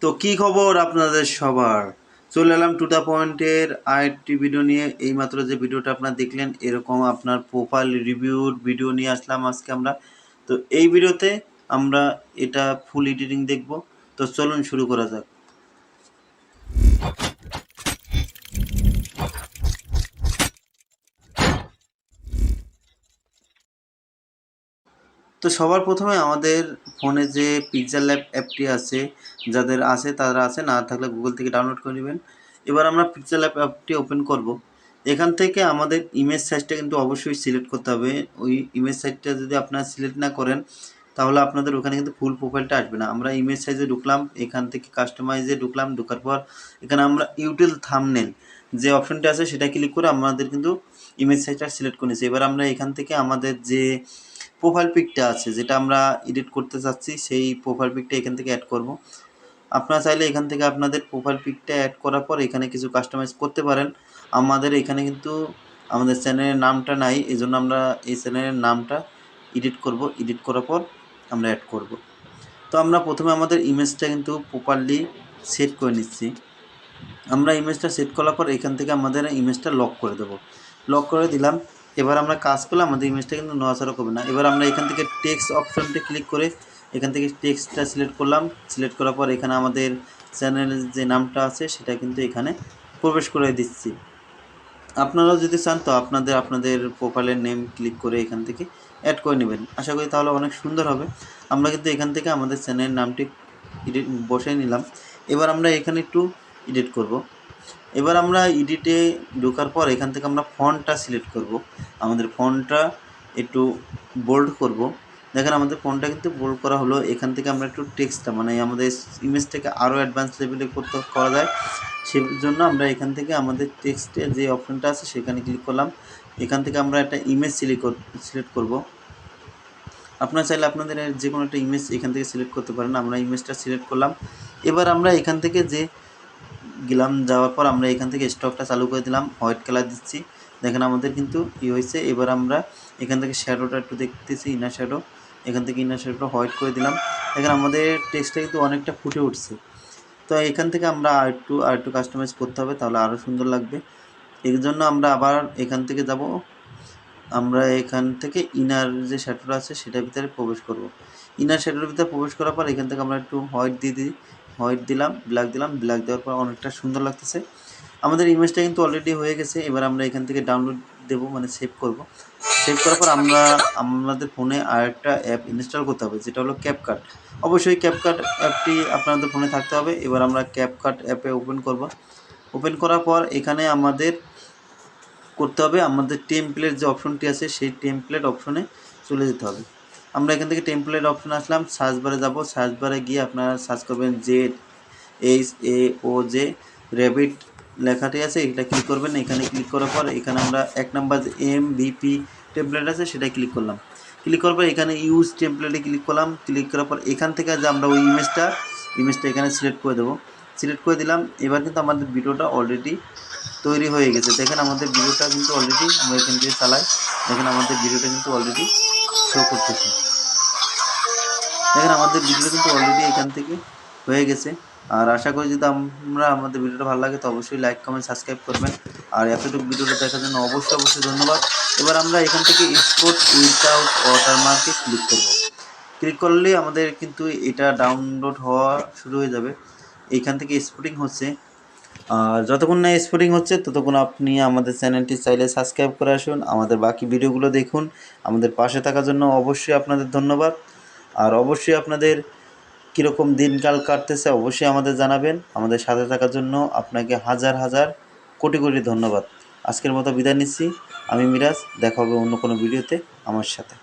তো কি খবর আপনাদের সবার? চলে এলাম টু দ্য পয়েন্টের আরেকটি ভিডিও নিয়ে। এইমাত্র যে ভিডিওটা আপনারা দেখলেন, এরকম আপনার প্রোফাইল রিভিউর ভিডিও নিয়ে আসলাম আজকে আমরা। তো এই ভিডিওতে আমরা এটা ফুল এডিটিং দেখব। তো চলুন শুরু করা যাক। তো সবার প্রথমে আমাদের ফোনে যে পিক্সেল ল্যাব অ্যাপটি আছে, যাদের আছে তারা আছে, না থাকলে গুগল থেকে ডাউনলোড করে নেবেন। এবার আমরা পিক্সেল ল্যাব অ্যাপটি ওপেন করব। এখান থেকে আমাদের ইমেজ সাইজটা কিন্তু অবশ্যই সিলেক্ট করতে হবে। ওই ইমেজ সাইজটা যদি আপনারা সিলেক্ট না করেন তাহলে আপনাদের ওখানে কিন্তু ফুল প্রোফাইলটা আসবে না। আমরা ইমেজ সাইজে ঢুকলাম, এখান থেকে কাস্টমাইজে ঢুকলাম, ঢোকার পর এখানে আমরা ইউটিল থাম্বনেল যে অপশনটা আছে সেটা ক্লিক করে আমাদের কিন্তু ইমেজ সাইজটা সিলেক্ট করে নিয়েছি। এবার আমরা এখান থেকে আমাদের যে প্রোফাইল পিকটা আছে, যেটা আমরা এডিট করতে চাচ্ছি, সেই প্রোফাইল পিকটা এখান থেকে অ্যাড করব। আপনারা চাইলে এখান থেকে আপনাদের প্রোফাইল পিকটা অ্যাড করার পর এখানে কিছু কাস্টমাইজ করতে পারেন। আমাদের এখানে কিন্তু আমাদের চ্যানেলের নামটা নাই, এই জন্য আমরা এই চ্যানেলের নামটা এডিট করব। এডিট করার পর আমরা অ্যাড করব। তো আমরা প্রথমে আমাদের ইমেজটা কিন্তু প্রপারলি সেট করে নিচ্ছি। আমরা ইমেজটা সেট করার পর এখান থেকে আমাদের ইমেজটা লক করে দেব। লক করে দিলাম। এবার আমরা কাজ করলে আমাদের ইমেজটা কিন্তু নড়াচড়া করবে না। এবার আমরা এখান থেকে টেক্সট অপশনটি ক্লিক করে এখান থেকে টেক্সটটা সিলেক্ট করলাম। সিলেক্ট করার পর এখানে আমাদের চ্যানেলের যে নামটা আছে সেটা কিন্তু এখানে প্রবেশ করে দিচ্ছি। আপনারাও যদি চান তো আপনাদের প্রোফাইলের নেম ক্লিক করে এখান থেকে অ্যাড করে নেবেন। আশা করি তাহলে অনেক সুন্দর হবে। আমরা কিন্তু এখান থেকে আমাদের চ্যানেলের নামটি বসিয়ে নিলাম। এবার আমরা এখানে একটু এডিট করব। এবার আমরা এডিটে ঢোকার পর এখান থেকে আমরা ফন্টটা সিলেক্ট করব। আমাদের ফন্টটা একটু বোল্ড করব। দেখেন আমাদের ফন্টটা কিন্তু বোল্ড করা হলো। এখান থেকে আমরা একটু টেক্সটটা মানে আমাদের ইমেজটাকে আরও অ্যাডভান্স লেভেলে করা যায়, সেই জন্য আমরা এখান থেকে আমাদের টেক্সটে যে অপশনটা আছে সেখানে ক্লিক করলাম। এখান থেকে আমরা একটা ইমেজ সিলেক্ট করব। আপনারা চাইলে আপনাদের যে কোনো একটা ইমেজ এখান থেকে সিলেক্ট করতে পারেন। আমরা ইমেজটা সিলেক্ট করলাম। এবার আমরা এখান থেকে গেলাম, যাওয়ার পর আমরা এখান থেকে স্টকটা চালু করে দিলাম, হোয়াইট কালার দিচ্ছি। দেখেন আমাদের কিন্তু হয়েছে। এবার আমরা এখান থেকে শ্যাডোটা একটু দেখতেছি, ইনার শ্যাডো, এখান থেকে ইনার শ্যাডোটা হোয়াইট করে দিলাম। দেখেন আমাদের টেক্সটটা কিন্তু অনেকটা ফুটে উঠছে। তো এখান থেকে আমরা আরেকটু কাস্টমাইজ করতে হবে, তাহলে আরও সুন্দর লাগবে। এর জন্য আমরা আবার এখান থেকে যাব। আমরা এখান থেকে ইনার যে শ্যাডোটা আছে সেটার ভিতরে প্রবেশ করব। ইনার শ্যাডোর ভিতরে প্রবেশ করার পর এখান থেকে আমরা একটু হোয়াইট দিয়ে দিই, হোয়াইট দিলাম, ব্ল্যাক দিলাম, ব্ল্যাক দেওয়ার পর অনেকটা সুন্দর লাগতেছে। আমাদের ইমেজটা কিন্তু অলরেডি হয়ে গেছে। এবার আমরা এখান থেকে ডাউনলোড দেব, মানে সেভ করব। সেভ করার পর আমরা আমাদের ফোনে আরেকটা অ্যাপ ইনস্টল করতে হবে, যেটা হলো ক্যাপকাট। অবশ্যই ক্যাপকাট অ্যাপটি আপনাদের ফোনে থাকতে হবে। এবার আমরা ক্যাপকাট অ্যাপে ওপেন করব। ওপেন করার পর এখানে আমাদের করতে হবে, আমাদের টেমপ্লেট যে অপশনটি আছে সেই টেমপ্লেট অপশনে চলে যেতে হবে। আমরা এখান থেকে টেমপ্লেট অপশনে আসলাম, সার্চ বারে যাব। সার্চ বারে গিয়ে আপনারা সার্চ করবেন ZHAOJ র্যাবিট লেখাটি আছে, এটা ক্লিক করবেন। এখানে ক্লিক করার পর এখানে আমরা 1 নাম্বার যে MVP টেমপ্লেট আছে সেটাই ক্লিক করলাম। ক্লিক করার পর এখানে ইউজ টেমপ্লেটে ক্লিক করলাম। ক্লিক করার পর এখান থেকে যে আমরা ওই ইমেজটা এখানে সিলেক্ট করে দেবো। সিলেক্ট করে দিলাম। এবার কিন্তু আমাদের ভিডিওটা অলরেডি তৈরি হয়ে গেছে। দেখেন আমাদের ভিডিওটা কিন্তু অলরেডি, আমরা এখান থেকে চালাই, দেখেন আমাদের ভিডিওটা কিন্তু অলরেডি শো করতেছে। দেখেন আমাদের ভিডিওটা কিন্তু অলরেডি এখান থেকে হয়ে গেছে। আর আশা করি যদি আমাদের ভিডিওটা ভালো লাগে তো অবশ্যই লাইক, কমেন্ট, সাবস্ক্রাইব করবেন। আর এতটুকু ভিডিওটা দেখার জন্য অবশ্যই ধন্যবাদ। এবার আমরা এখান থেকে এক্সপোর্ট উইদাউট ওয়াটারমার্কে ক্লিক করব। ক্লিক করলেই আমাদের কিন্তু এটা ডাউনলোড হওয়া শুরু হয়ে যাবে। এইখান থেকে এক্সপোর্টিং হচ্ছে। আর যতক্ষণ না এক্সপোর্টিং হচ্ছে ততক্ষণ আপনি আমাদের চ্যানেলটি চাইলে সাবস্ক্রাইব করে আসুন, আমাদের বাকি ভিডিওগুলো দেখুন। আমাদের পাশে থাকার জন্য অবশ্যই আপনাদের ধন্যবাদ। আর অবশ্যই আপনাদের কীরকম দিনকাল কাটতেছে অবশ্যই আমাদের জানাবেন। আমাদের সাথে থাকার জন্য আপনাকে হাজার হাজার কোটি কোটি ধন্যবাদ। আজকের মতো বিদায় নিচ্ছি। আমি মিরাজ, দেখা হবে অন্য কোনো ভিডিওতে আমার সাথে।